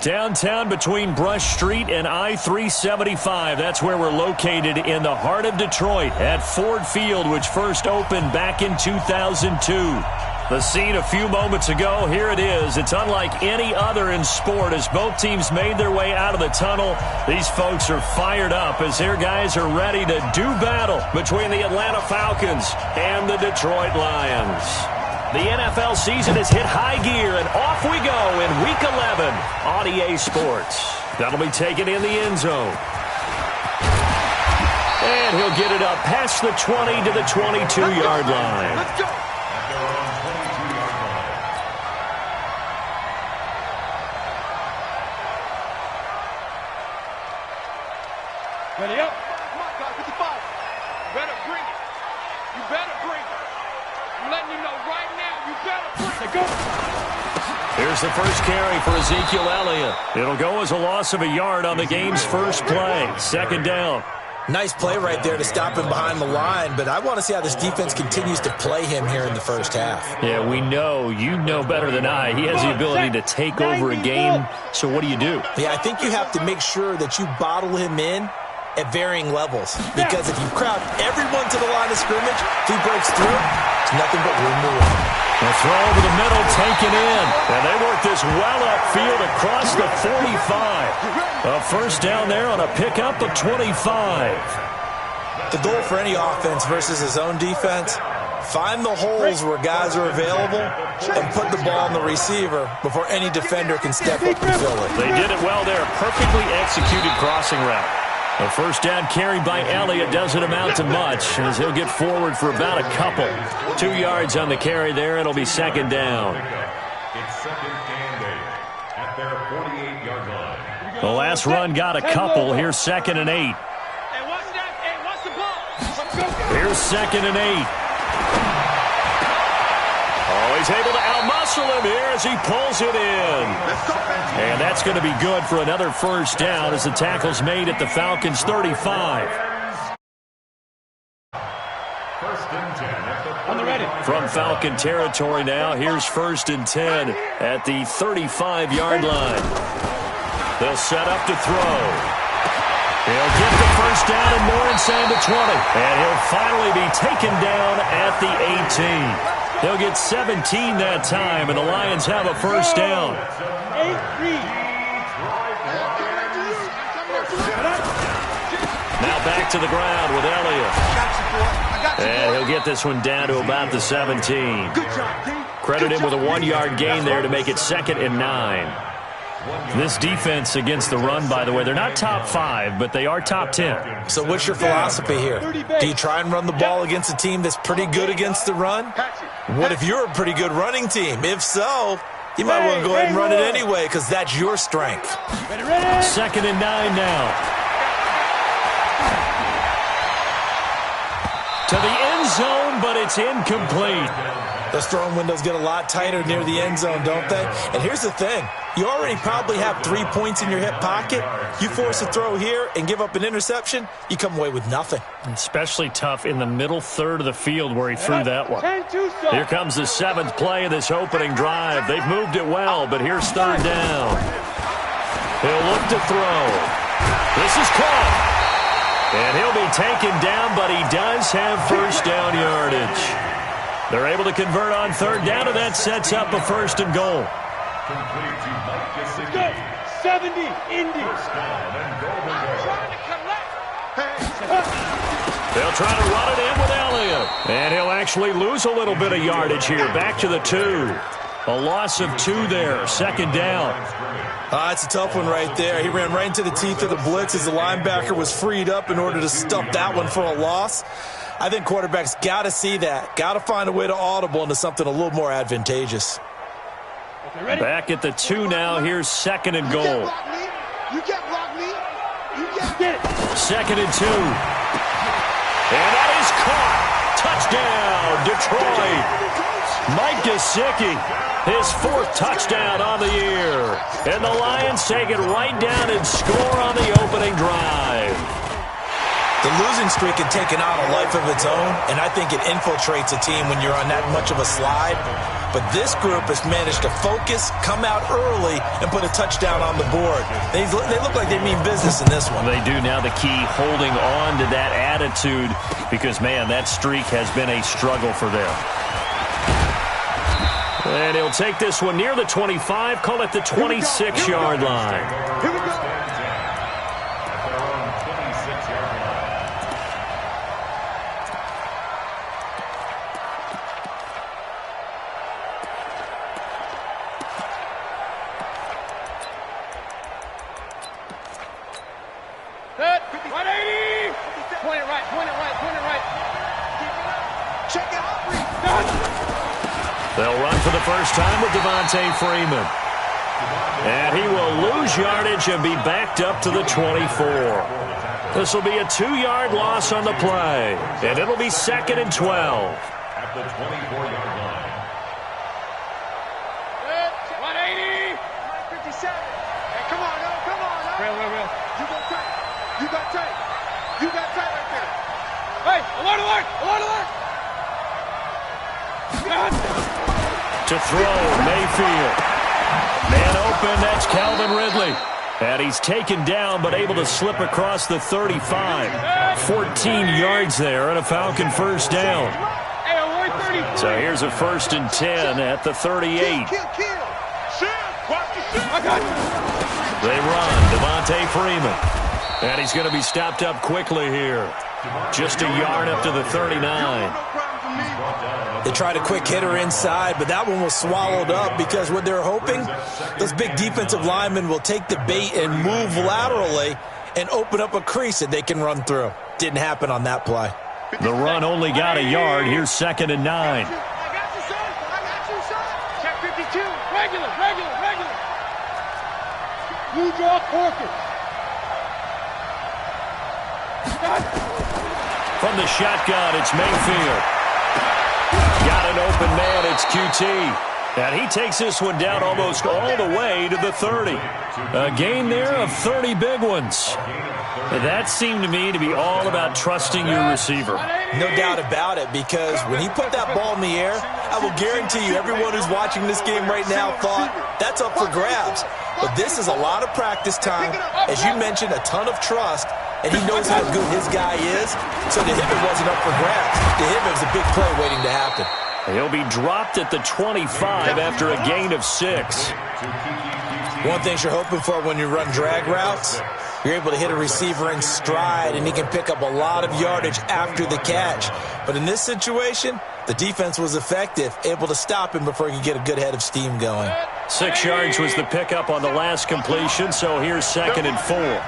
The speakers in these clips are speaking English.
Downtown between Brush Street and I-375. That's where we're located in the heart of Detroit at Ford Field, which first opened back in 2002. The scene a few moments ago, here it is. It's unlike any other in sport as both teams made their way out of the tunnel. These folks are fired up as their guys are ready to do battle between the Atlanta Falcons and the Detroit Lions. The NFL season has hit high gear, and off we go in Week 11 on EA Sports. That'll be taken in the end zone. And he'll get it up past the 20 to the 22-yard line. Let's go. Ready up. Come on, guys, with the ball. You better bring it. You better bring it. I'm letting you know right now, you better bring it. Go. Here's the first carry for Ezekiel Elliott. It'll go as a loss of a yard on the game's first play. Second down. Nice play right there to stop him behind the line, but I want to see how this defense continues to play him here in the first half. Yeah, we know. You know better than I. He has the ability to take over a game. So what do? Yeah, I think you have to make sure that you bottle him in at varying levels, because if you crowd everyone to the line of scrimmage, if he breaks through, it's nothing but room to run. A throw over the middle, taken in. And they work this well upfield across the 45. A first down there on a pickup of 25. The goal for any offense versus his own defense, find the holes where guys are available and put the ball on the receiver before any defender can step up and fill it. They did it well there. Perfectly executed crossing route. The first down carried by Elliott doesn't amount to much as he'll get forward for about a couple. 2 yards on the carry there. It'll be second down. It's second and 8 at their 48-yard line. The last run got a couple. Here's second and 8. Hey, watch that. Hey, watch the ball. Let's go. Here's second and 8. Oh, he's able to outmuscle him here as he pulls it in. And that's going to be good for another first down as the tackle's made at the Falcons' 35. First and 10 On the ready. From Falcon territory now, here's first and 10 at the 35-yard line. They'll set up to throw. He'll get the first down and more inside the 20. And he'll finally be taken down at the 18. They'll get 17 that time, and the Lions have a first down. 8-3. Now back to the ground with Elliott. And he'll get this one down to about the 17. Credit him with a 1-yard gain there to make it second and 9. This defense against the run, by the way, they're not top 5, but they are top 10. So what's your philosophy here? Do you try and run the ball against a team that's pretty good against the run? What if you're a pretty good running team? If so, you might want to go ahead and run it anyway because that's your strength. Second and 9 now. To the end zone, but it's incomplete. Those throwing windows get a lot tighter near the end zone, don't they? And here's the thing. You already probably have 3 points in your hip pocket. You force a throw here and give up an interception, you come away with nothing. Especially tough in the middle third of the field where he threw that one. Here comes the 7th play of this opening drive. They've moved it well, but here's third down. He'll look to throw. This is caught. And he'll be taken down, but he does have first down yardage. They're able to convert on third down, and that sets up a first and goal. complete to Mike Gesicki. 70, Indy. First down and goal to go. They'll try to run it in with Elliott. And he'll actually lose a little bit of yardage here. Back to the 2. A loss of 2 there. Second down. It's a tough one right there. He ran right into the teeth of the blitz as the linebacker was freed up in order to stump that one for a loss. I think quarterbacks got to see that. Got to find a way to audible into something a little more advantageous. Back at the 2 now. Here's second and goal. You can't block me. You can't get it. Second and 2. And that is caught. Touchdown, Detroit. Mike Gesicki, his 4th touchdown on the year. And the Lions take it right down and score on the opening drive. The losing streak had taken on a life of its own, and I think it infiltrates a team when you're on that much of a slide. But this group has managed to focus, come out early, and put a touchdown on the board. They look like they mean business in this one. They do. Now the key, holding on to that attitude, because, man, that streak has been a struggle for them. And he'll take this one near the 25, call it the 26-yard line. Here we go. Set. 180. Point it right. Point it right. Point it right. Check it out. They'll run for the first time with Devontae Freeman. And he will lose yardage and be backed up to the 24. This will be a 2-yard loss on the play. And it'll be 2nd and 12. At the 24-yard line. 180. 57. Hey, come on, no, come on. No. Real. You got tight. You got tight. You got tight right there. Hey, alert, alert, alert, alert. To throw, Mayfield. Man open, that's Calvin Ridley. And he's taken down, but able to slip across the 35. 14 yards there and a Falcon first down. So here's a 1st and 10 at the 38. They run, Devontae Freeman. And he's going to be stopped up quickly here. Just a yard up to the 39. They tried a quick hitter inside, but that one was swallowed up because what they're hoping, those big defensive linemen will take the bait and move laterally and open up a crease that they can run through. Didn't happen on that play. The run only got a yard. Here's 2nd and 9. I got you, son. I got you, son. Check 52. Regular. Blue draw Corker. From the shotgun, it's Mayfield. Got an open man, it's QT. And he takes this one down almost all the way to the 30. A gain there of 30 big ones. That seemed to me to be all about trusting your receiver. No doubt about it, because when he put that ball in the air, I will guarantee you everyone who's watching this game right now thought that's up for grabs. But this is a lot of practice time. As you mentioned, a ton of trust, and he knows how good his guy is. So to him, it wasn't up for grabs. To him, it was a big play waiting to happen. He'll be dropped at the 25 after a gain of 6. One thing you're hoping for when you run drag routes, you're able to hit a receiver in stride, and he can pick up a lot of yardage after the catch. But in this situation, the defense was effective, able to stop him before he could get a good head of steam going. 6 yards was the pickup on the last completion, so here's 2nd and 4. Regular.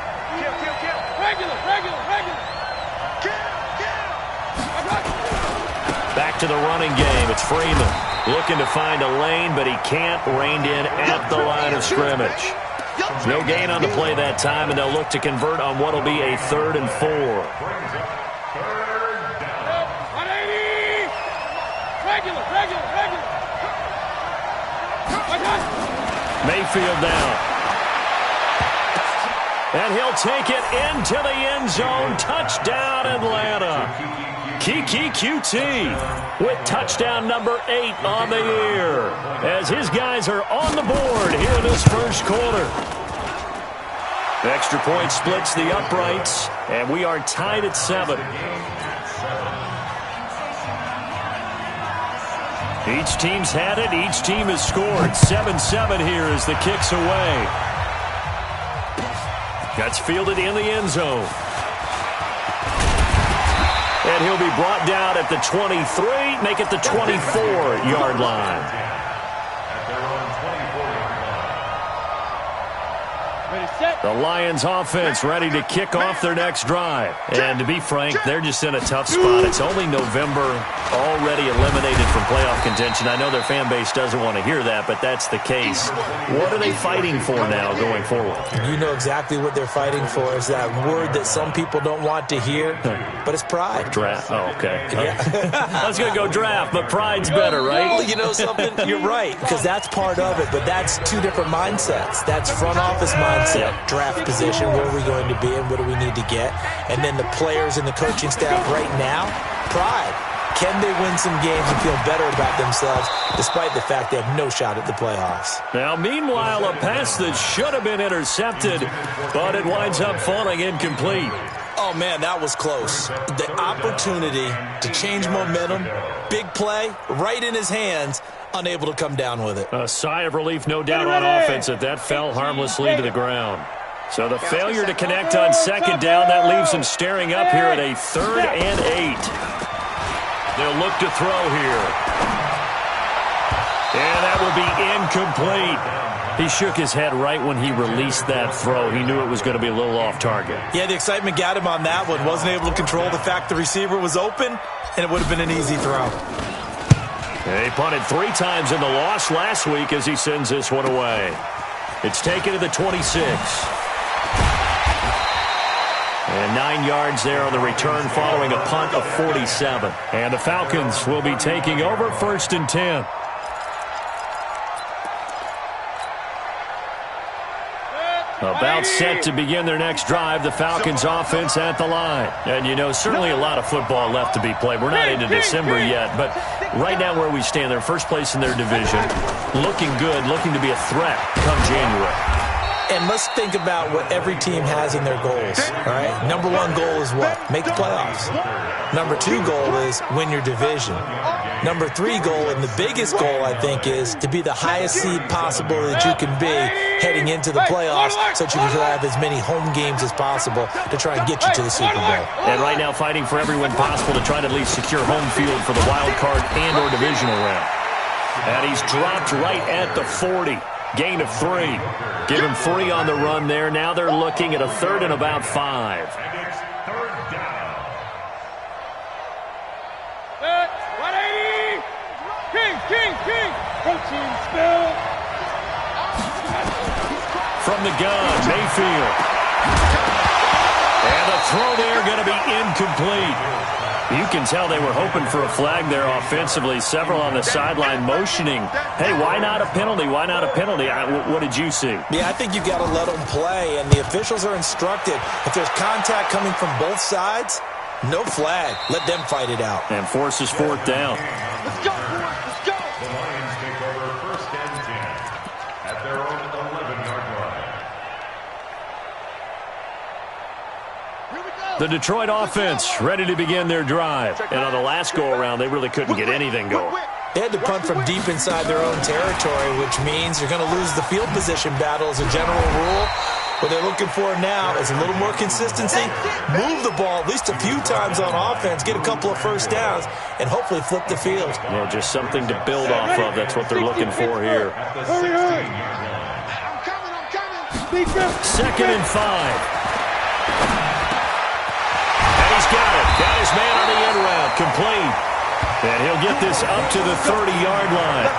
Back to the running game. It's Freeman looking to find a lane, but he can't. Reined in at the line of scrimmage. No gain on the play that time, and they'll look to convert on what will be a 3rd and 4. 180. Regular. Mayfield down. And he'll take it into the end zone. Touchdown, Atlanta. Kiki QT with touchdown number 8 on the year, as his guys are on the board here in this first quarter. The extra point splits the uprights, and we are tied at 7. Each team's had it. Each team has scored. 7-7 here as the kick's away. That's fielded in the end zone. And he'll be brought down at the 23, make it the 24-yard line. The Lions offense ready to kick off their next drive. And to be frank, they're just in a tough spot. It's only November, already eliminated from playoff contention. I know their fan base doesn't want to hear that, but that's the case. What are they fighting for now going forward? You know exactly what they're fighting for. Is that word that some people don't want to hear, but it's pride. Draft. Oh, okay. Yeah. I was going to go draft, but pride's better, right? Well, you know something? You're right, because that's part of it, but that's two different mindsets. That's front office mindset. draft position, where are we going to be and what do we need to get? And then the players and the coaching staff right now, pride. Can they win some games and feel better about themselves despite the fact they have no shot at the playoffs? Now, meanwhile, a pass that should have been intercepted, but it winds up falling incomplete. Oh, man, that was close. The opportunity to change momentum, big play, right in his hands, unable to come down with it. A sigh of relief, no doubt, on offense that fell harmlessly to the ground. So the failure to connect on second down, that leaves him staring up here at a 3rd and 8. They'll look to throw here. And that will be incomplete. He shook his head right when he released that throw. He knew it was going to be a little off target. Yeah, the excitement got him on that one. Wasn't able to control the fact the receiver was open, and it would have been an easy throw. He punted 3 times in the loss last week as he sends this one away. It's taken to the 26. And 9 yards there on the return following a punt of 47. And the Falcons will be taking over 1st and 10. About set to begin their next drive, the Falcons offense at the line. And, you know, certainly a lot of football left to be played. We're not into December yet, but right now where we stand, they're first place in their division, looking good, looking to be a threat come January. And let's think about what every team has in their goals, all right? Number 1 goal is what? Make the playoffs. Number 2 goal is win your division. Number 3 goal, and the biggest goal, I think, is to be the highest seed possible that you can be heading into the playoffs so that you can have as many home games as possible to try and get you to the Super Bowl. And right now fighting for every win possible to try to at least secure home field for the wild card and or divisional round. And he's dropped right at the 40. Gain of 3. Give him 3 on the run there. Now they're looking at a 3rd and about 5. And it's 3rd down. 180. King. Protein spill. From the gun, Mayfield. And the throw there going to be incomplete. You can tell they were hoping for a flag there offensively. Several on the sideline motioning, hey, why not a penalty? Why not a penalty? What did you see? Yeah, I think you got to let them play, and the officials are instructed. If there's contact coming from both sides, no flag. Let them fight it out. And forces 4th down. Let's go, boys. Let's go. The Lions take over 1st and 10 at their own 11-yard line. The Detroit offense ready to begin their drive. And on the last go-around, they really couldn't get anything going. They had to punt from deep inside their own territory, which means you're going to lose the field position battle as a general rule. What they're looking for now is a little more consistency, move the ball at least a few times on offense, get a couple of first downs, and hopefully flip the field. Well, just something to build off of. That's what they're looking for here. At the 16-yard line. I'm coming. 2nd and 5. He's got it. Got his man on the end route. Complete. And he'll get this up to the 30-yard line.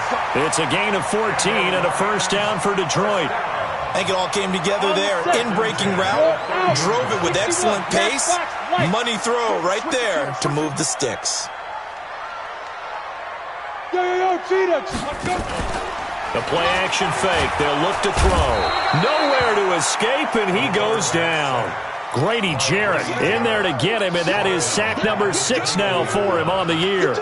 It's a gain of 14 and a 1st down for Detroit. I think it all came together there. In-breaking route, drove it with excellent pace. Money throw right there to move the sticks. The play-action fake. They'll look to throw. Nowhere to escape, and he goes down. Grady Jarrett in there to get him, and that is sack number 6 now for him on the year.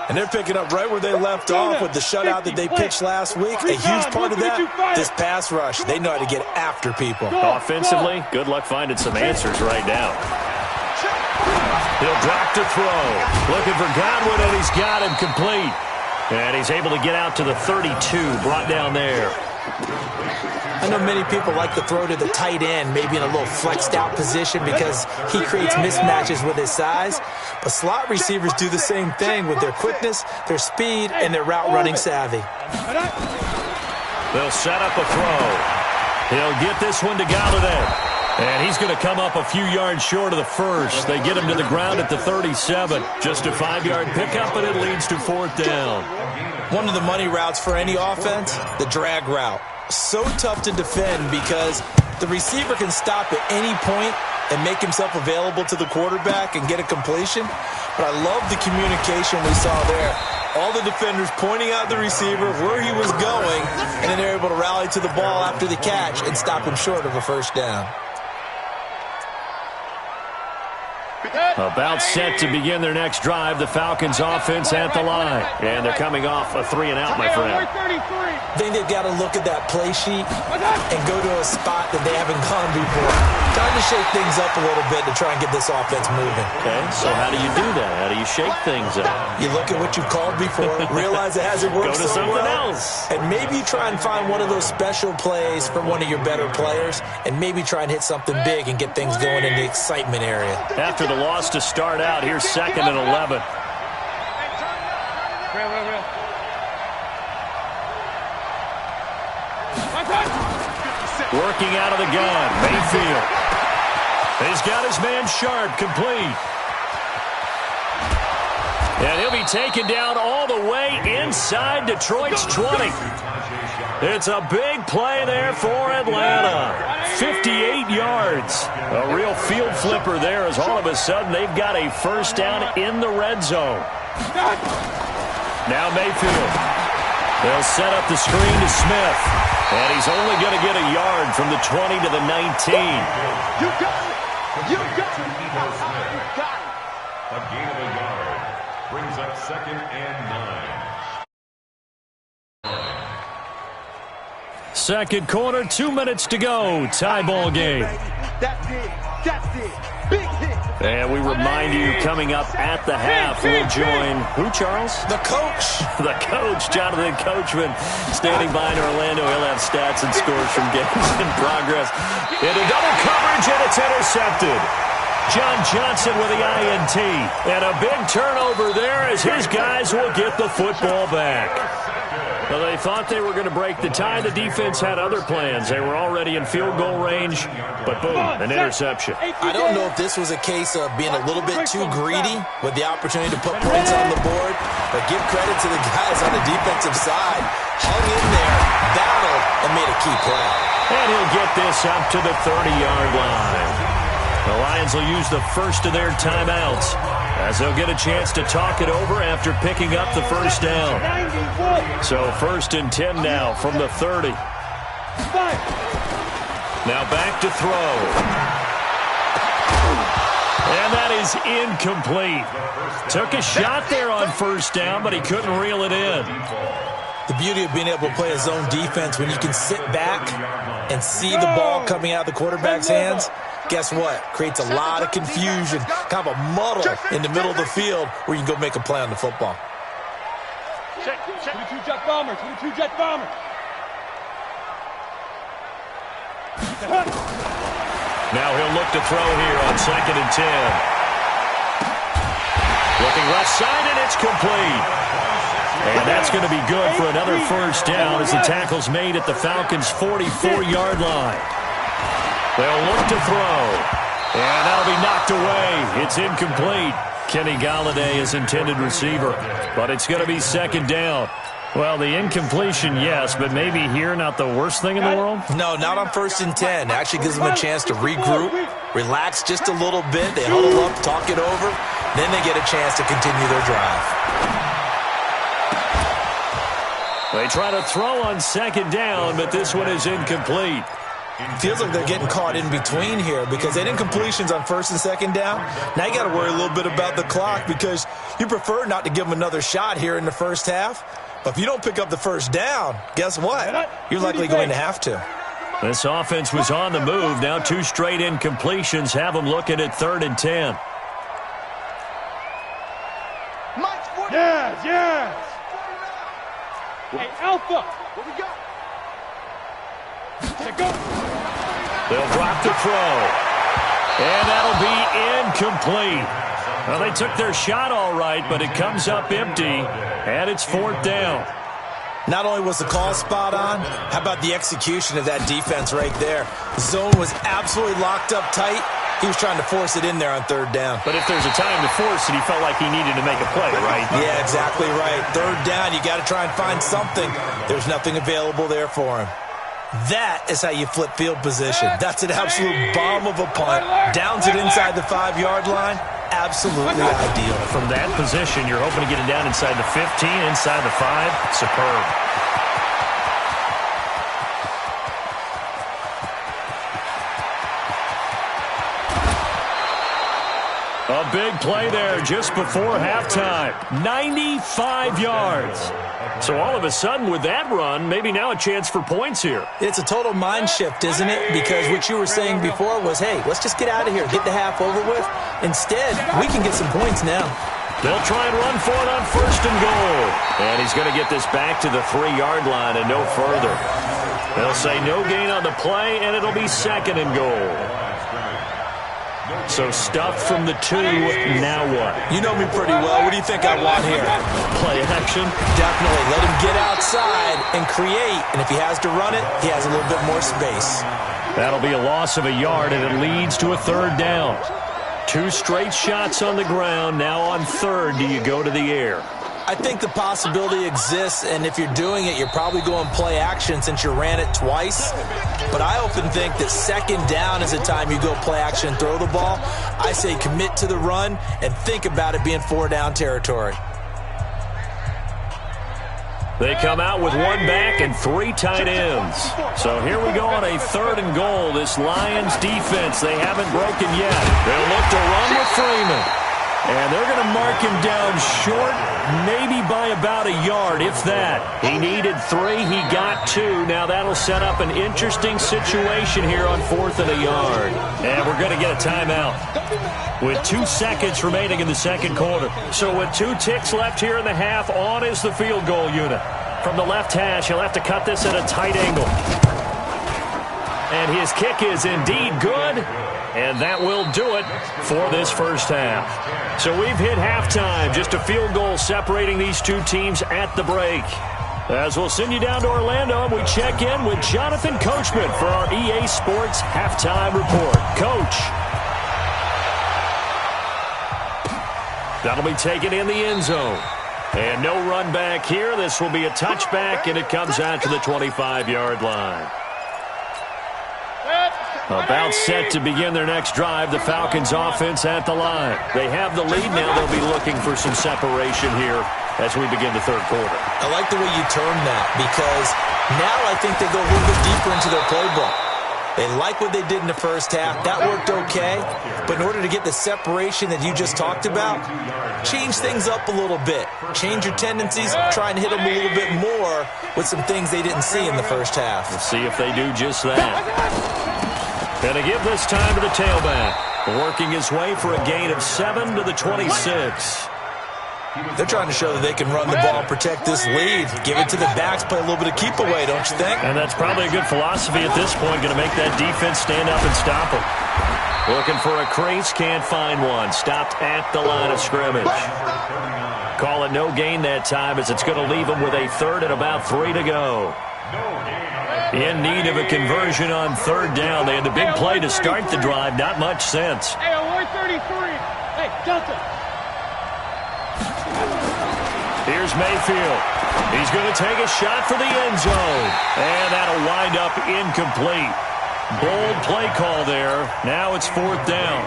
And they're picking up right where they left off with the shutout that they pitched last week. A huge part of that, this pass rush. They know how to get after people. Offensively, good luck finding some answers right now. He'll drop to throw. Looking for Godwin, and he's got him complete. And he's able to get out to the 32, brought down there. I know many people like to throw to the tight end, maybe in a little flexed out position because he creates mismatches with his size. But slot receivers do the same thing with their quickness, their speed, and their route running savvy. They'll set up a throw. He'll get this one to Galladay. And he's going to come up a few yards short of the first. They get him to the ground at the 37. Just a 5-yard pickup, and it leads to 4th down. One of the money routes for any offense, the drag route. So tough to defend because the receiver can stop at any point and make himself available to the quarterback and get a completion. But I love the communication we saw there. All the defenders pointing out the receiver where he was going, and then they're able able to rally to the ball after the catch and stop him short of a first down. About set to begin their next drive, the Falcons offense at the line. And they're coming off a 3-and-out, my friend. I think they've got to look at that play sheet and go to a spot that they haven't gone before. Time to shake things up a little bit to try and get this offense moving. Okay, so how do you do that? How do you shake things up? You look at what you called before, realize it hasn't worked Go to so something well, else. and maybe try and find one of those special plays from one of your better players, and maybe try and hit something big and get things going in the excitement area. After the loss to start out, here's 2nd and 11. Working out of the gun, Mayfield. He's got his man Sharp, complete. And he'll be taken down all the way inside Detroit's 20. It's a big play there for Atlanta. 58 yards. A real field flipper there as all of a sudden they've got a first down in the red zone. Now Mayfield. They'll set up the screen to Smith. And he's only going to get a yard from the 20 to the 19. You got it. You got it. You got it. A gain of a yard brings up 2nd and 9. Second quarter, 2 minutes to go. Tie ball game. That's it. That's it. Big hit. And we remind you, coming up at the half, we'll join who, Charles? The coach. The coach, Jonathan Coachman, standing by in Orlando. He'll have stats and scores from games in progress. Into double coverage, and it's intercepted. John Johnson with the INT. And a big turnover there as his guys will get the football back. Well, they thought they were going to break the tie. The defense had other plans. They were already in field goal range, but boom, an interception. I don't know if this was a case of being a little bit too greedy with the opportunity to put points on the board, but give credit to the guys on the defensive side. Hung in there, battled, and made a key play. And he'll get this up to the 30-yard line. The Lions will use the first of their timeouts as they'll get a chance to talk it over after picking up the first down. So 1st and 10 now from the 30. Now back to throw. And that is incomplete. Took a shot there on first down, but he couldn't reel it in. The beauty of being able to play a zone defense when you can sit back and see the ball coming out of the quarterback's hands, guess what? Creates a lot of confusion, kind of a muddle in the middle of the field where you can go make a play on the football. 22 jet bomber, 22 jet bomber. Now he'll look to throw here on 2nd and 10. Looking left side, and it's complete. And that's going to be good for another first down as the tackle's made at the Falcons' 44-yard line. They'll look to throw. And that'll be knocked away. It's incomplete. Kenny Galladay is intended receiver, but it's going to be 2nd down. Well, the incompletion, yes, but maybe here not the worst thing in the world? No, not on 1st and 10. Actually gives them a chance to regroup, relax just a little bit. They huddle up, talk it over. Then they get a chance to continue their drive. They try to throw on 2nd down, but this one is incomplete. Feels like they're getting caught in between here because they had incompletions on 1st and 2nd down. Now you got to worry a little bit about the clock because you prefer not to give them another shot here in the first half. But if you don't pick up the first down, guess what? You're likely going to have to. This offense was on the move. Now 2 straight incompletions have them looking at 3rd and 10. Yes. Hey, Alpha, what we got? Go. They'll drop the throw. And that'll be incomplete. Well, they took their shot all right, but it comes up empty, and it's 4th down. Not only was the call spot on, how about the execution of that defense right there? The zone was absolutely locked up tight. He was trying to force it in there on 3rd down. But if there's a time to force it, he felt like he needed to make a play, right? Yeah, exactly right. 3rd down, you got to try and find something. There's nothing available there for him. That is how you flip field position. That's an absolute bomb of a punt. Downs it inside the 5-yard line. Absolutely ideal. From that position, you're hoping to get it down inside the 15, inside the 5. Superb. A big play there just before halftime. 95 yards. So all of a sudden with that run, maybe now a chance for points here. It's a total mind shift, isn't it? Because what you were saying before was, hey, let's just get out of here, get the half over with. Instead, we can get some points now. They'll try and run for it on 1st and goal. And he's going to get this back to the 3-yard line and no further. They'll say no gain on the play, and it'll be 2nd and goal. So stuffed from the 2, now what? You know me pretty well. What do you think I want here? Play action? Definitely. Let him get outside and create. And if he has to run it, he has a little bit more space. That'll be a loss of a yard, and it leads to a 3rd down. 2 straight shots on the ground. Now on 3rd, do you go to the air? I think the possibility exists, and if you're doing it, you're probably going play action since you ran it twice. But I often think that 2nd down is the time you go play action and throw the ball. I say commit to the run and think about it being 4-down territory. They come out with 1 back and 3 tight ends. So here we go on a 3rd and goal. This Lions defense, they haven't broken yet. They'll look to run with Freeman. And they're going to mark him down short, maybe by about a yard, if that. He needed 3. He got 2. Now that'll set up an interesting situation here on 4th and a yard. And we're going to get a timeout with 2 seconds remaining in the 2nd quarter. So with 2 ticks left here in the half, on is the field goal unit. From the left hash, he'll have to cut this at a tight angle. And his kick is indeed good. And that will do it for this first half. So we've hit halftime. Just a field goal separating these 2 teams at the break. As we'll send you down to Orlando, we check in with Jonathan Coachman for our EA Sports Halftime Report. Coach. That'll be taken in the end zone. And no run back here. This will be a touchback, and it comes out to the 25-yard line. About set to begin their next drive, the Falcons offense at the line. They have the lead now. They'll be looking for some separation here as we begin the 3rd quarter. I like the way you term that because now I think they go a little bit deeper into their playbook. They like what they did in the first half. That worked okay. But in order to get the separation that you just talked about, change things up a little bit. Change your tendencies, try and hit them a little bit more with some things they didn't see in the first half. Let's see if they do just that. And to give this time to the tailback, working his way for a gain of 7 to the 26. They're trying to show that they can run the ball and protect this lead. Give it to the backs, play a little bit of keep away, don't you think? And that's probably a good philosophy at this point, going to make that defense stand up and stop them. Looking for a crease, can't find one. Stopped at the line of scrimmage. Call it no gain that time as it's going to leave them with a 3rd and about 3 to go. In need of a conversion on 3rd down. They had the big play to start the drive. Not much sense. Hey, on 133. Hey, Delta. Here's Mayfield. He's going to take a shot for the end zone. And that'll wind up incomplete. Bold play call there. Now it's 4th down.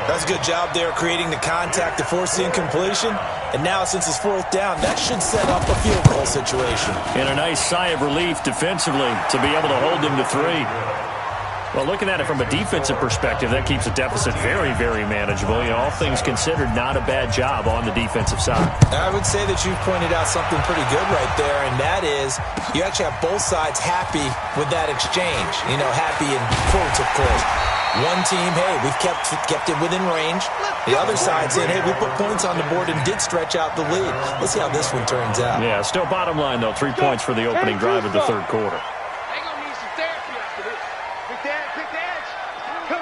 That's a good job there creating the contact to force the incompletion. And now since it's 4th down, that should set up a field goal situation. And a nice sigh of relief defensively to be able to hold them to 3. Well, looking at it from a defensive perspective, that keeps the deficit very, very manageable. You know, all things considered, not a bad job on the defensive side. I would say that you've pointed out something pretty good right there, and that is you actually have both sides happy with that exchange. You know, happy in quotes, of course. One team, hey, we've kept it within range. The other side saying, hey, we put points on the board and did stretch out the lead. Let's see how this one turns out. Yeah, still bottom line, though, 3 points for the opening drive of the 3rd quarter. They're going to need some therapy after this. Quick the edge.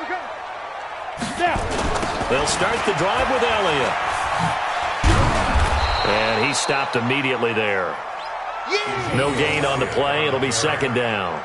Go. Now. They'll start the drive with Elliott. And he stopped immediately there. No gain on the play. It'll be 2nd down.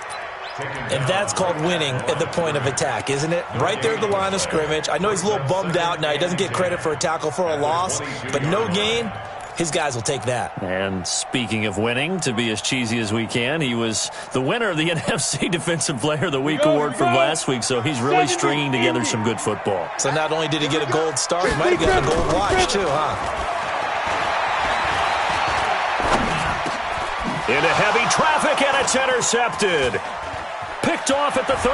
And that's called winning at the point of attack, isn't it? Right there at the line of scrimmage. I know he's a little bummed out now. He doesn't get credit for a tackle for a loss, but no gain, his guys will take that. And speaking of winning, to be as cheesy as we can, he was the winner of the NFC Defensive Player of the Week award from last week, so he's really stringing together some good football. So not only did he get a gold star, he might have gotten a gold watch too, huh? Into heavy traffic, and it's intercepted. Picked off at the 33.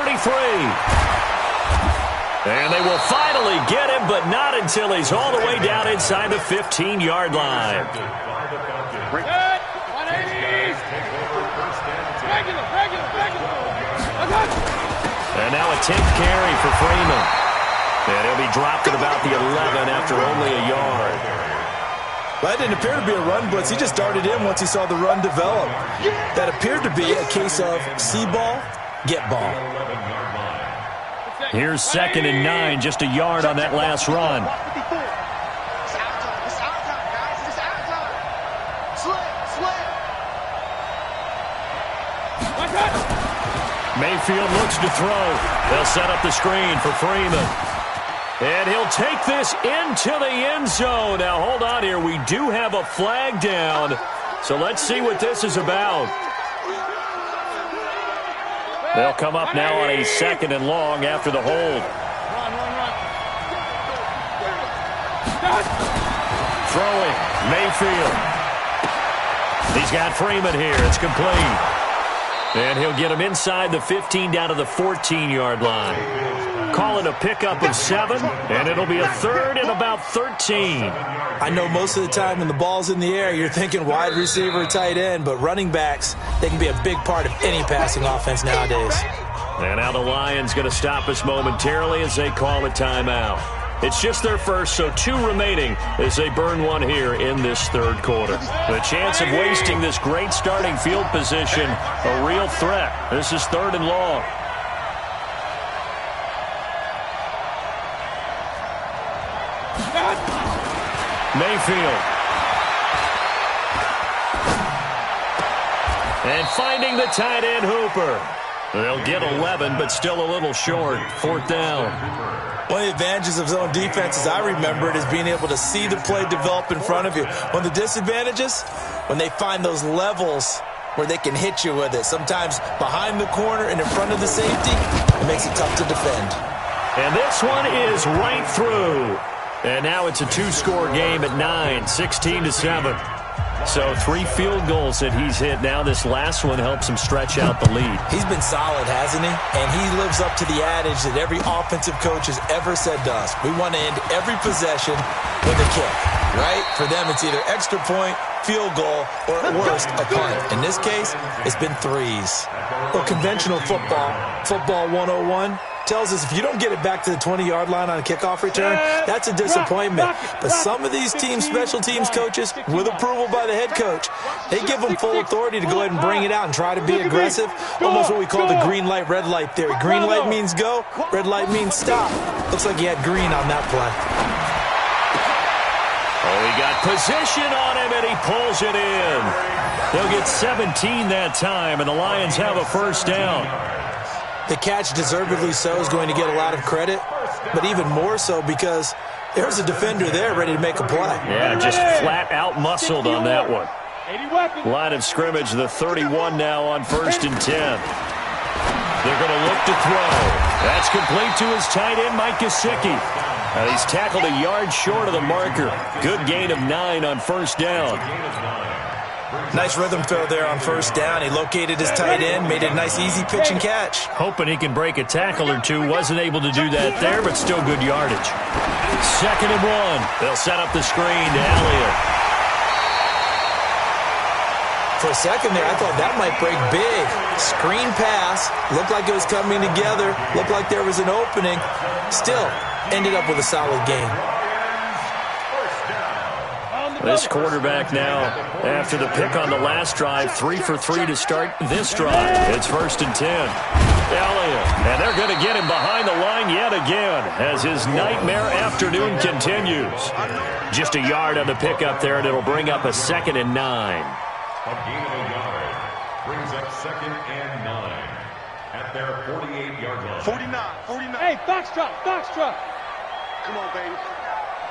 And they will finally get him, but not until he's all the way down inside the 15-yard line. And now a 10th carry for Freeman. And he'll be dropped at about the 11 after only a yard. Well, that didn't appear to be a run blitz. He just darted in once he saw the run develop. That appeared to be a case of see ball, get ball. Here's 2nd and 9, just a yard on that last run. Mayfield looks to throw. They'll set up the screen for Freeman. And he'll take this into the end zone. Now, hold on here. We do have a flag down. So let's see what this is about. They'll come up now on a 2nd and long after the hold. Throwing, Mayfield. He's got Freeman here. It's complete. And he'll get him inside the 15 down to the 14-yard line. Call it a pickup of 7, and it'll be a 3rd and about 13. I know most of the time when the ball's in the air, you're thinking wide receiver, tight end, but running backs, they can be a big part of any passing offense nowadays. And now the Lions going to stop us momentarily as they call a timeout. It's just their first, so 2 remaining as they burn one here in this 3rd quarter. The chance of wasting this great starting field position, a real threat. This is 3rd and long. Mayfield. And finding the tight end Hooper. They'll get 11, but still a little short. 4th down. One of the advantages of zone defense, as I remember it, is being able to see the play develop in front of you. One of the disadvantages, when they find those levels where they can hit you with it. Sometimes behind the corner and in front of the safety, it makes it tough to defend. And this one is right through. And now it's a 2-score game at 9, 16-7. So 3 field goals that he's hit. Now this last one helps him stretch out the lead. He's been solid, hasn't he? And he lives up to the adage that every offensive coach has ever said to us. We want to end every possession with a kick, right? For them, it's either extra point, field goal, or at worst, a punt. In this case, it's been 3s. Well, conventional football 101, tells us if you don't get it back to the 20-yard line on a kickoff return, that's a disappointment. But some of these teams, special teams coaches, with approval by the head coach, they give them full authority to go ahead and bring it out and try to be aggressive. Almost what we call the green light, red light theory. Green light means go, red light means stop. Looks like he had green on that play. Oh, he got position on him, and he pulls it in. They'll get 17 that time, and the Lions have a 1st down. The catch, deservedly so, is going to get a lot of credit, but even more so because there's a defender there ready to make a play. Yeah, just flat out muscled on that one. Line of scrimmage, the 31 now on 1st and 10. They're going to look to throw. That's complete to his tight end, Mike Gesicki. He's tackled a yard short of the marker. Good gain of 9 on 1st down. Nice rhythm throw there on 1st down. He located his tight end, made a nice easy pitch and catch. Hoping he can break a tackle or 2. Wasn't able to do that there, but still good yardage. 2nd and 1. They'll set up the screen to Elliott. For a second there, I thought that might break big. Screen pass. Looked like it was coming together. Looked like there was an opening. Still ended up with a solid game. This quarterback now, after the pick on the last drive, 3 for 3 to start this drive. It's 1st and 10. Elliott, and they're going to get him behind the line yet again as his nightmare afternoon continues. Just a yard on the pickup there, and it'll bring up a 2nd and 9. A gain of a yard brings up 2nd and 9 at their 48-yard line. 49. Hey, Foxtrot. Come on, baby.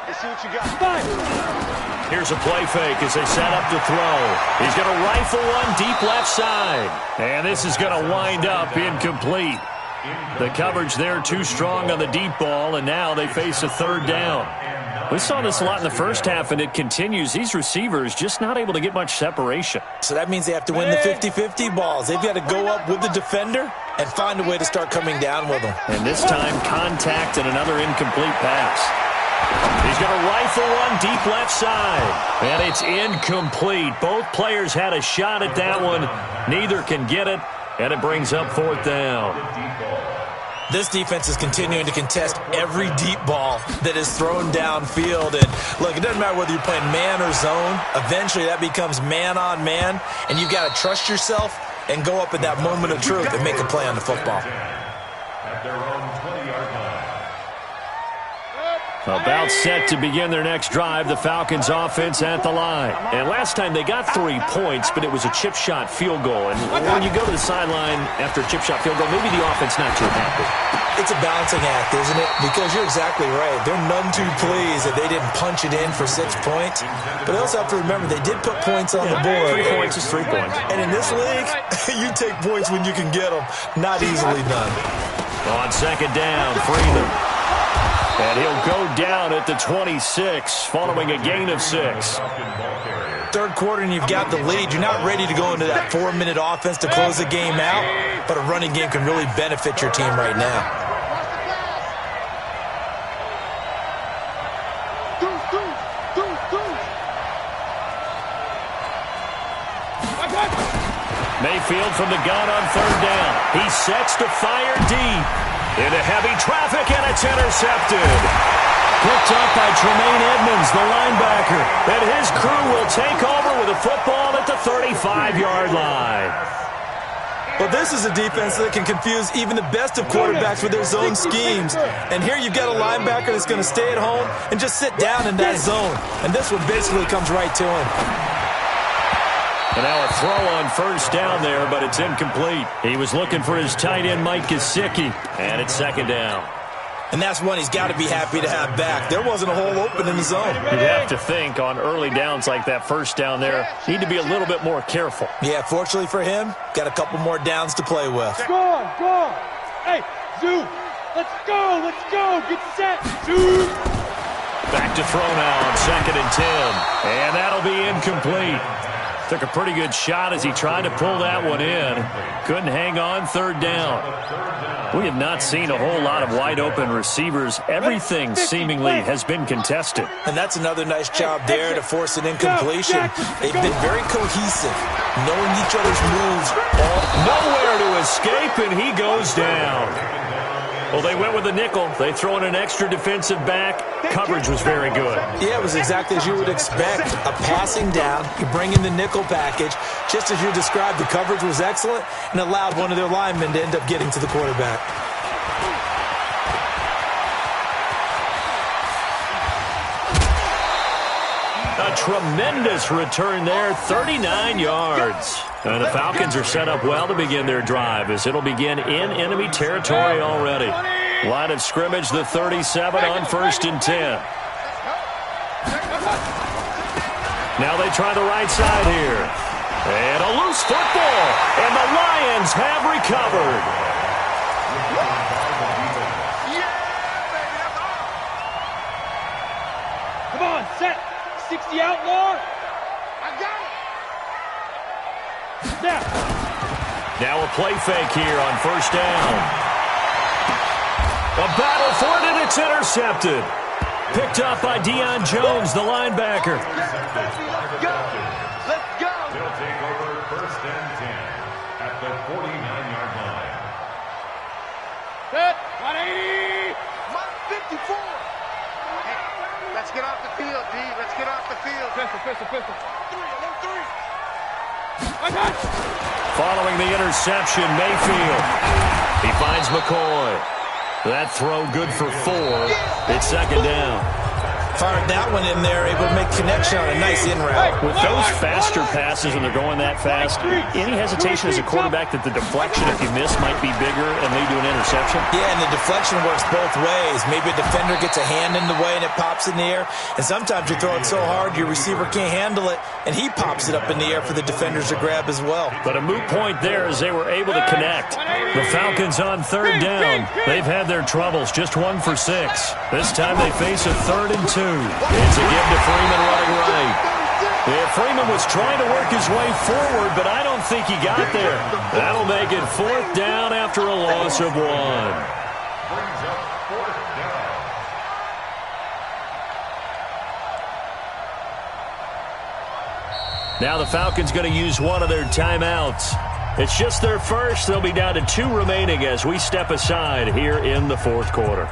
Let's see what you got. Here's a play fake as they set up to throw. He's going to rifle one deep left side. And this is going to wind up incomplete. The coverage there too strong on the deep ball, and now they face a 3rd down. We saw this a lot in the first half, and it continues. These receivers just not able to get much separation. So that means they have to win the 50-50 balls. They've got to go up with the defender and find a way to start coming down with them. And this time, contact and another incomplete pass. He's going to rifle one deep left side. And it's incomplete. Both players had a shot at that one. Neither can get it, and it brings up 4th down. This defense is continuing to contest every deep ball that is thrown downfield. And look, it doesn't matter whether you're playing man or zone. Eventually, that becomes man on man, and you've got to trust yourself and go up at that moment of truth and make a play on the football. At their own 20-yard line. About set to begin their next drive, the Falcons offense at the line. And last time they got 3 points, but it was a chip shot field goal. And when you go to the sideline after a chip shot field goal, maybe the offense not too happy. It's a balancing act, isn't it? Because you're exactly right. They're none too pleased that they didn't punch it in for 6 points. But they also have to remember they did put points on the board. 3 points is 3 points. And in this league, you take points when you can get them. Not easily done. On 2nd down, Freeman. And he'll go down at the 26 following a gain of 6. 3rd quarter and you've got the lead. You're not ready to go into that 4-minute offense to close the game out, but a running game can really benefit your team right now. Mayfield from the gun on 3rd down. He sets to fire deep. Into heavy traffic, and it's intercepted. Picked up by Tremaine Edmonds, the linebacker. And his crew will take over with a football at the 35-yard line. Well, this is a defense that can confuse even the best of quarterbacks with their zone schemes. And here you've got a linebacker that's going to stay at home and just sit down in that zone. And this one basically comes right to him. And now a throw on 1st down there, but it's incomplete. He was looking for his tight end, Mike Gesicki, and it's 2nd down. And that's one he's got to be happy to have back. There wasn't a hole open in the zone. You'd have to think on early downs like that 1st down there, need to be a little bit more careful. Yeah, fortunately for him, got a couple more downs to play with. Go on. Hey, Zoo, let's go. Get set, Zoo. Back to throw now on 2nd and 10. And that'll be incomplete. Took a pretty good shot as he tried to pull that one in. Couldn't hang on 3rd down. We have not seen a whole lot of wide-open receivers. Everything seemingly has been contested. And that's another nice job there to force an incompletion. They've been very cohesive, knowing each other's moves. Nowhere to escape, and he goes down. Well, they went with the nickel. They throw in an extra defensive back. Coverage was very good. Yeah, it was exactly as you would expect. A passing down. You bring in the nickel package. Just as you described, the coverage was excellent and allowed one of their linemen to end up getting to the quarterback. A tremendous return there, 39 yards. And the Falcons are set up well to begin their drive as it'll begin in enemy territory already. Line of scrimmage, the 37 on 1st and 10. Now they try the right side here. And a loose football. And the Lions have recovered. Come on, set. 60 outlaw. I got it. Now a play fake here on 1st down. A battle for it, and it's intercepted. Picked up by Deion Jones, the linebacker. Let's go. They'll take over 1st and 10 at the 49-yard line. Set. 180. 54. Hey, let's get off the field, D. Let's get off the field. Pistol. 3. Following the interception, Mayfield. He finds McCoy. That throw good for 4. It's 2nd down. Fired that one in there, able to make connection on a nice in route. With those faster passes when they're going that fast, any hesitation as a quarterback that the deflection, if you miss, might be bigger and lead to an interception? Yeah, and the deflection works both ways. Maybe a defender gets a hand in the way and it pops in the air. And sometimes you throw it so hard your receiver can't handle it, and he pops it up in the air for the defenders to grab as well. But a moot point there as they were able to connect. The Falcons on 3rd down. They've had their troubles, just 1 for 6. This time they face a 3rd and 2. It's a give to Freeman running right. Yeah, Freeman was trying to work his way forward, but I don't think he got there. That'll make it 4th down after a loss of 1. Brings up 4th down. Now the Falcons going to use one of their timeouts. It's just their first. They'll be down to 2 remaining as we step aside here in the 4th quarter.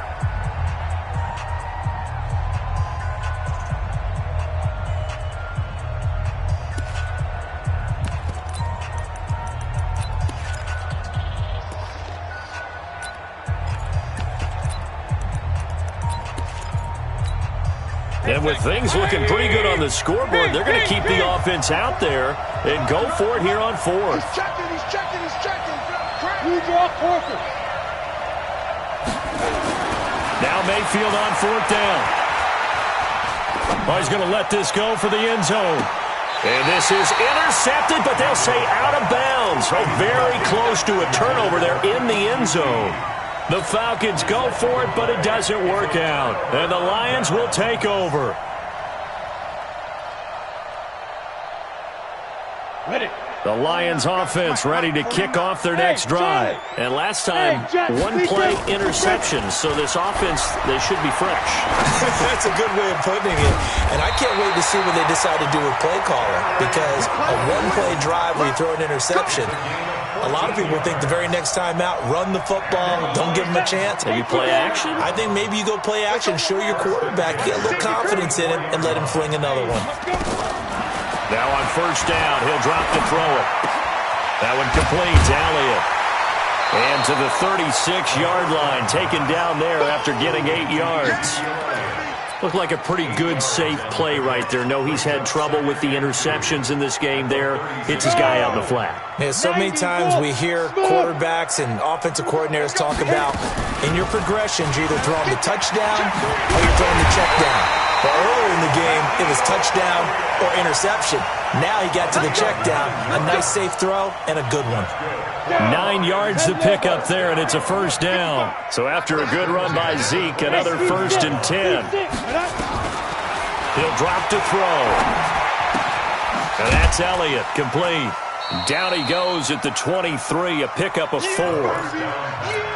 And with things looking pretty good on the scoreboard, they're going to keep the offense out there and go for it here on 4th. He's checking, he's checking, he's checking. You draw Corker. Now Mayfield on 4th down. Oh, he's going to let this go for the end zone. And this is intercepted, but they'll say out of bounds. Oh, very close to a turnover there in the end zone. The Falcons go for it, but it doesn't work out. And the Lions will take over. Ready. The Lions offense ready to kick off their next drive. And last time, 1-play interception. So this offense, they should be fresh. That's a good way of putting it. And I can't wait to see what they decide to do with play calling. Because a 1-play drive where you throw an interception, a lot of people think the very next time out, run the football, don't give them a chance. Maybe play action? I think maybe you go play action, show your quarterback, get a little confidence in him, and let him fling another one. Now on 1st down, he'll drop to throw it. That one completes. Elliott. And to the 36-yard line, taken down there after getting 8 yards. Looked like a pretty good, safe play right there. No, he's had trouble with the interceptions in this game there. Hits his guy out in the flat. Yeah, so many times we hear quarterbacks and offensive coordinators talk about in your progressions, you're either throwing the touchdown or you're throwing the check down. But earlier in the game, it was touchdown or interception. Now he got to the check down. A nice, safe throw and a good one. 9 yards to pick up there, and it's a 1st down. So after a good run by Zeke, another 1st and 10. He'll drop to throw. And that's Elliott, complete. Down he goes at the 23, a pickup of 4.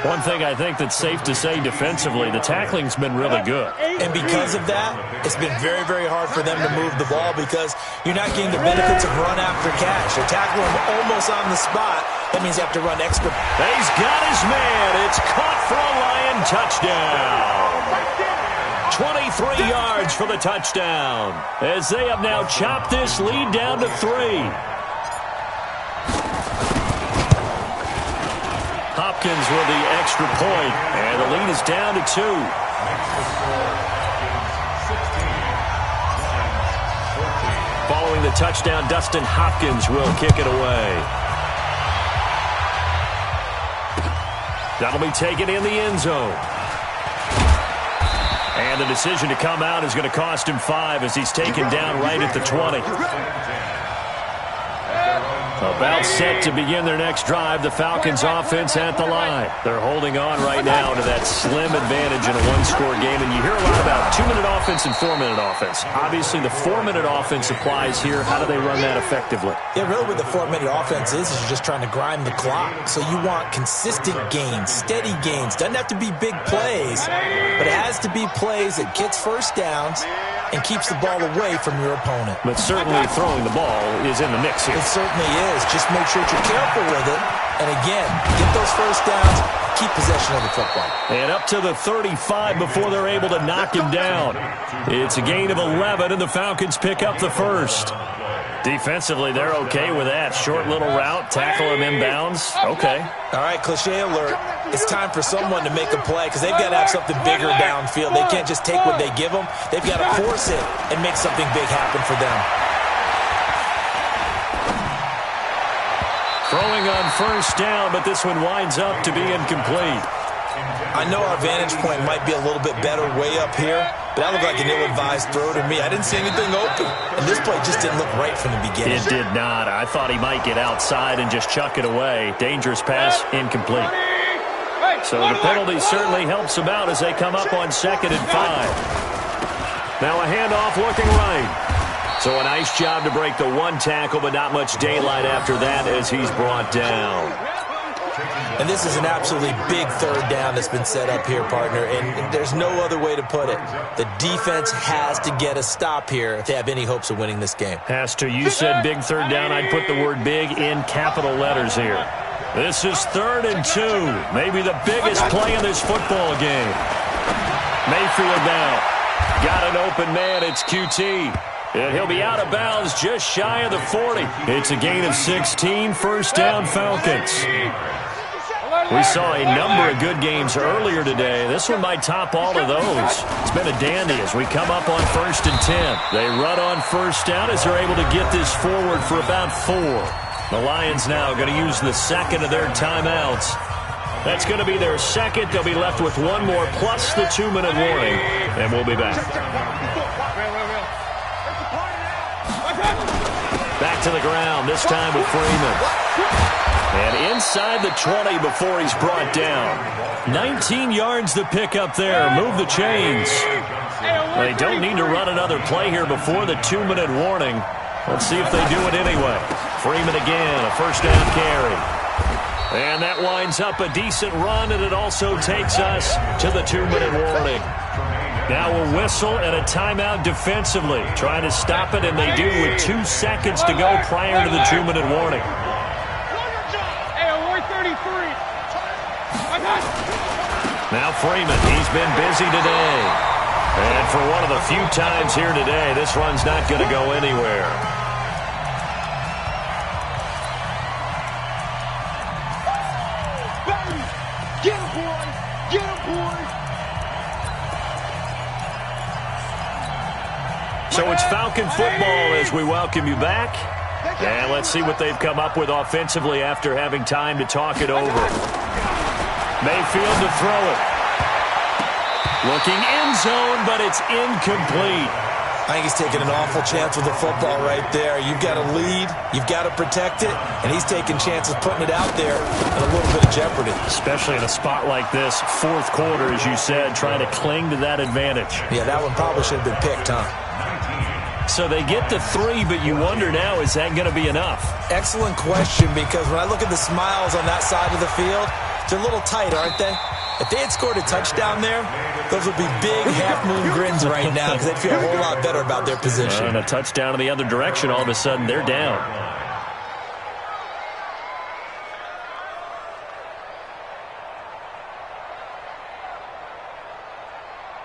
One thing I think that's safe to say defensively, the tackling's been really good. And because of that, it's been very, very hard for them to move the ball because you're not getting the benefits of run after catch. They're tackling him almost on the spot. That means you have to run extra. He's got his man. It's caught for a Lion touchdown. 23 yards for the touchdown as they have now chopped this lead down to 3. Hopkins with the extra point, and the lead is down to 2. Following the touchdown, Dustin Hopkins will kick it away. That'll be taken in the end zone. And the decision to come out is going to cost him 5 as he's taken down right at the 20. About set to begin their next drive, the Falcons offense at the line. They're holding on right now to that slim advantage in a one-score game, and you hear a lot about 2-minute offense and 4-minute offense. Obviously, the 4-minute offense applies here. How do they run that effectively? Yeah, really what the 4-minute offense is you're just trying to grind the clock. So you want consistent gains, steady gains. Doesn't have to be big plays, but it has to be plays that gets first downs and keeps the ball away from your opponent. But certainly throwing the ball is in the mix here. It certainly is. Just make sure that you're careful with it. And again, get those first downs, keep possession of the football. And up to the 35 before they're able to knock him down. It's a gain of 11, and the Falcons pick up the first. Defensively, they're okay with that. Short little route, tackle him inbounds. Okay. All right, cliche alert. It's time for someone to make a play because they've got to have something bigger downfield. They can't just take what they give them. They've got to force it and make something big happen for them. Throwing on 1st down, but this one winds up to be incomplete. I know our vantage point might be a little bit better way up here, but that looked like an ill-advised throw to me. I didn't see anything open, and this play just didn't look right from the beginning. It did not. I thought he might get outside and just chuck it away. Dangerous pass, incomplete. So the penalty certainly helps them out as they come up on 2nd and 5. Now a handoff looking right. So a nice job to break the one tackle, but not much daylight after that as he's brought down. And this is an absolutely big third down that's been set up here, partner, and there's no other way to put it. The defense has to get a stop here if they have any hopes of winning this game. Has to. You said big third down. I'd put the word big in capital letters here. This is 3rd and 2. Maybe the biggest play in this football game. Mayfield now. Got an open man. It's QT. And he'll be out of bounds just shy of the 40. It's a gain of 16. First down, Falcons. We saw a number of good games earlier today. This one might top all of those. It's been a dandy as we come up on 1st and 10. They run on first down as they're able to get this forward for about 4. The Lions now going to use the second of their timeouts. That's going to be their second. They'll be left with one more plus the 2-minute warning. And we'll be back. Back to the ground, this time with Freeman. And inside the 20 before he's brought down. 19 yards to pick up there. Move the chains. They don't need to run another play here before the 2-minute warning. Let's see if they do it anyway. Freeman again, a first down carry. And that winds up a decent run, and it also takes us to the 2-minute warning. Now a whistle and a timeout defensively. Trying to stop it, and they do with 2 seconds to go prior to the 2-minute warning. Now Freeman, he's been busy today. And for one of the few times here today, this run's not going to go anywhere. Get him, boy! Get him, boy! So it's Falcon football as we welcome you back. And let's see what they've come up with offensively after having time to talk it over. Mayfield to throw it. Looking end zone, but it's incomplete. I think he's taking an awful chance with the football right there. You've got to lead, you've got to protect it, and he's taking chances putting it out there in a little bit of jeopardy. Especially in a spot like this, 4th quarter, as you said, trying to cling to that advantage. Yeah, that one probably should have been picked, huh? So they get the 3, but you wonder now, is that going to be enough? Excellent question, because when I look at the smiles on that side of the field, they're a little tight, aren't they? If they had scored a touchdown there, those would be big half-moon grins right now because they'd feel a whole lot better about their position. And a touchdown in the other direction, all of a sudden, they're down.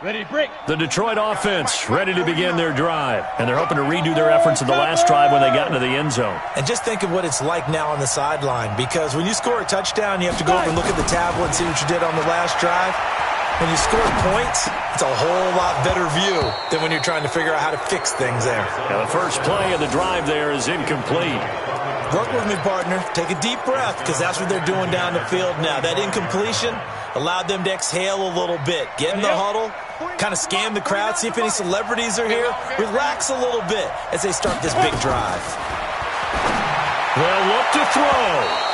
Ready to break. The Detroit offense ready to begin their drive. And they're hoping to redo their efforts in the last drive when they got into the end zone. And just think of what it's like now on the sideline, because when you score a touchdown, you have to go over and look at the tablet and see what you did on the last drive. When you score points, it's a whole lot better view than when you're trying to figure out how to fix things there. Now the first play of the drive there is incomplete. Work with me, partner. Take a deep breath, because that's what they're doing down the field now. That incompletion allowed them to exhale a little bit. Get in the huddle, kind of scan the crowd, see if any celebrities are here. Relax a little bit as they start this big drive. They'll look to throw.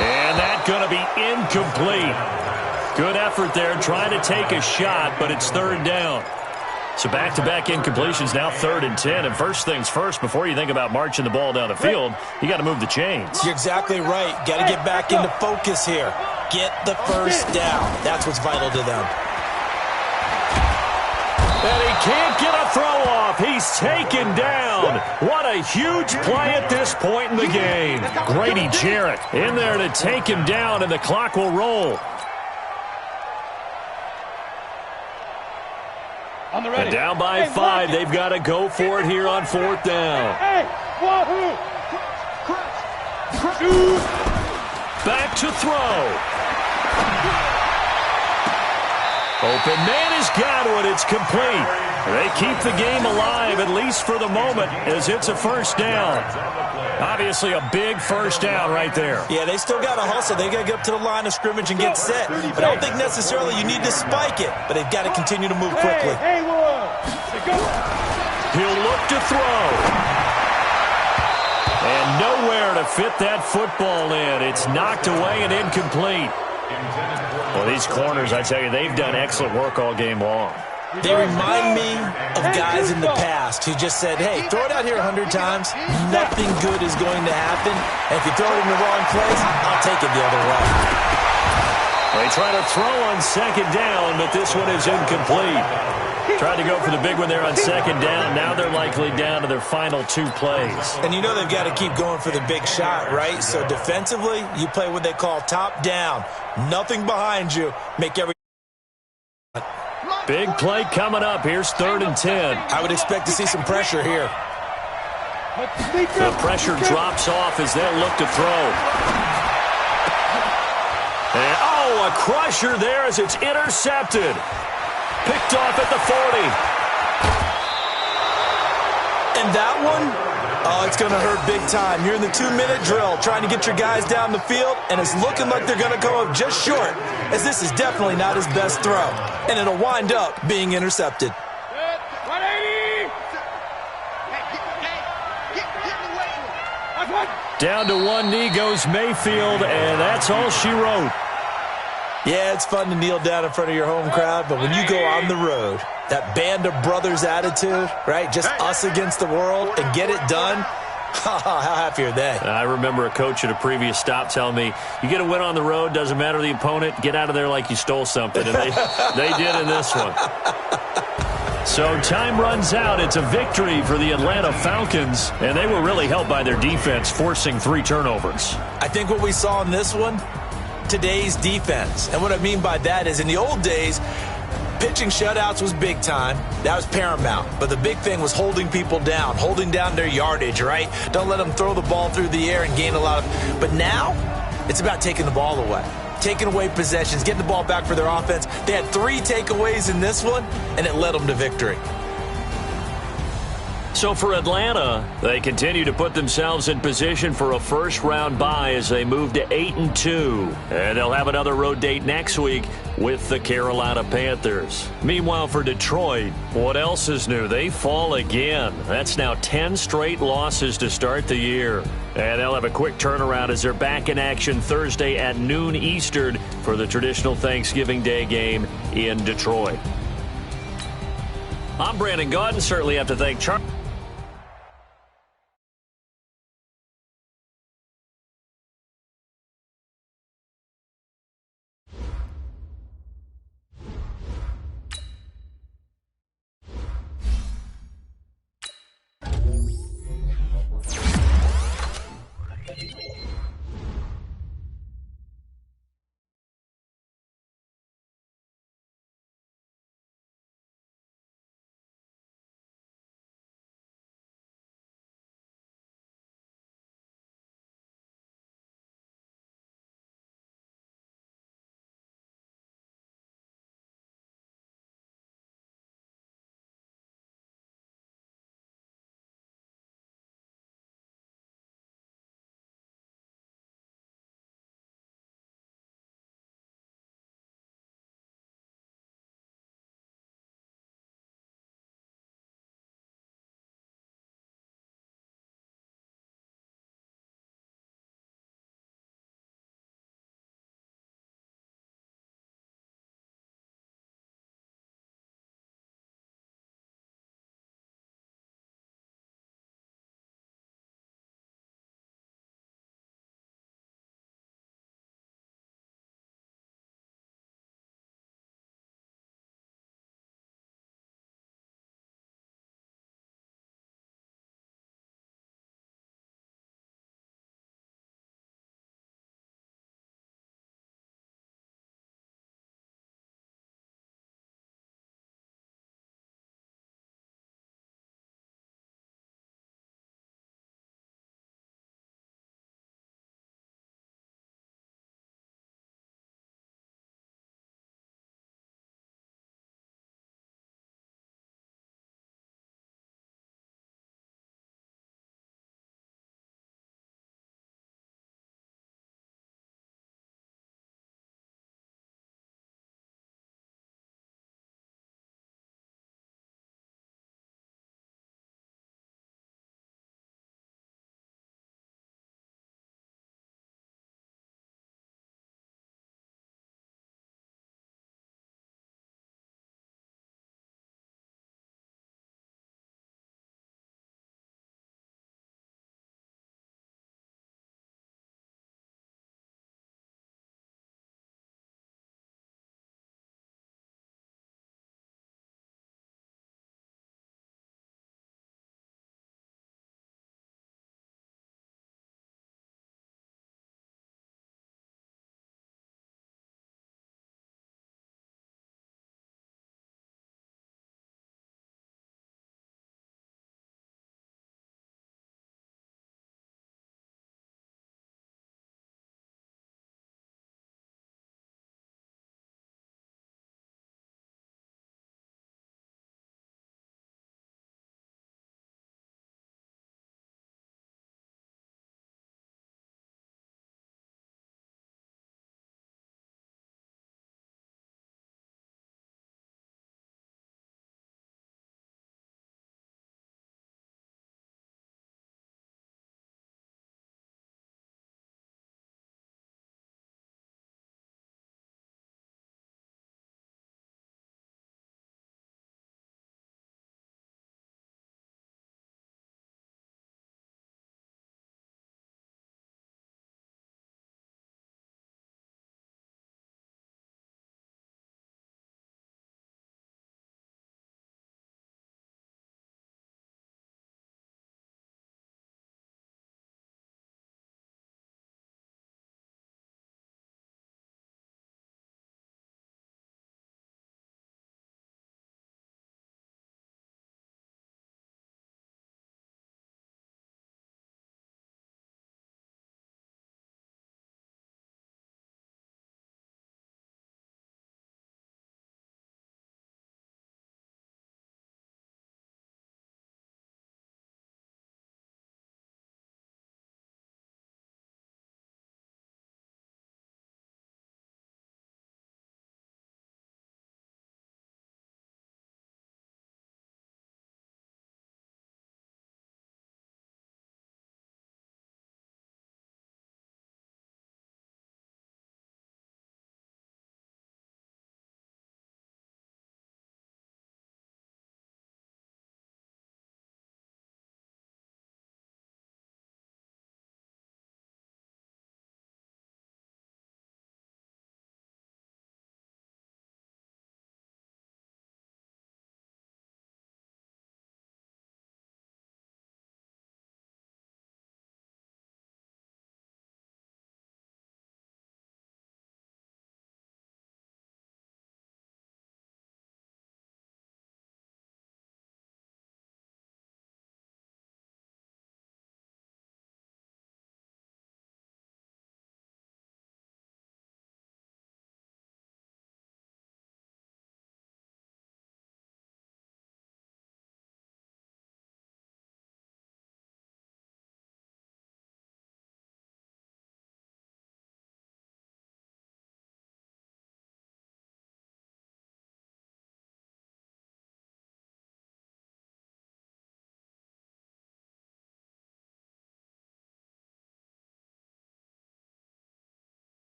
And that's going to be incomplete. Good effort there, trying to take a shot, but it's 3rd down. So back-to-back incompletions, now 3rd and 10. And first things first, before you think about marching the ball down the field, you got to move the chains. You're exactly right. Got to get back into focus here. Get the first down. That's what's vital to them. And he can't get a throw off. He's taken down. What a huge play at this point in the game. Grady Jarrett in there to take him down, and the clock will roll. And down by 5. They've got to go for it here on 4th down. Back to throw. Open man has got it. It's complete. They keep the game alive, at least for the moment, as it's a first down. Obviously a big first down right there. Yeah, they still got to hustle. They got to get up to the line of scrimmage and get set. But I don't think necessarily you need to spike it, but they've got to continue to move quickly. He'll look to throw. And nowhere to fit that football in. It's knocked away and incomplete. Well, these corners, I tell you, they've done excellent work all game long. They remind me of guys in the past who just said, hey, throw it out here 100 times, nothing good is going to happen. And if you throw it in the wrong place, I'll take it the other way. They try to throw on second down, but this one is incomplete. Tried to go for the big one there on second down. Now they're likely down to their final 2 plays. And you know they've got to keep going for the big shot, right? So defensively, you play what they call top down. Nothing behind you. Make every... Big play coming up. Here's 3rd and 10. I would expect to see some pressure here. The pressure drops off as they look to throw. And, oh, a crusher there as it's intercepted. Picked off at the 40. And that one, oh, it's going to hurt big time. You're in the 2-minute drill trying to get your guys down the field, and it's looking like they're going to come up just short, as this is definitely not his best throw. And it'll wind up being intercepted. 180. Down to one knee goes Mayfield, and that's all she wrote. Yeah, it's fun to kneel down in front of your home crowd, but when you go on the road, that band of brothers attitude, right, just us against the world, and get it done, how happy are they? I remember a coach at a previous stop telling me, you get a win on the road, doesn't matter the opponent, get out of there like you stole something, and they did in this one. So time runs out. It's a victory for the Atlanta Falcons, and they were really helped by their defense, forcing 3 turnovers. I think what we saw in this one, today's defense. And what I mean by that is in the old days, pitching shutouts was big time. That was paramount. But the big thing was holding people down, holding down their yardage, right? Don't let them throw the ball through the air and gain a lot of... But now, it's about taking the ball away. Taking away possessions, getting the ball back for their offense. They had 3 takeaways in this one, and it led them to victory. So for Atlanta, they continue to put themselves in position for a first-round bye as they move to 8-2. And they'll have another road date next week with the Carolina Panthers. Meanwhile, for Detroit, what else is new? They fall again. That's now 10 straight losses to start the year. And they'll have a quick turnaround as they're back in action Thursday at noon Eastern for the traditional Thanksgiving Day game in Detroit. I'm Brandon Gaudin. Certainly have to thank Charlie.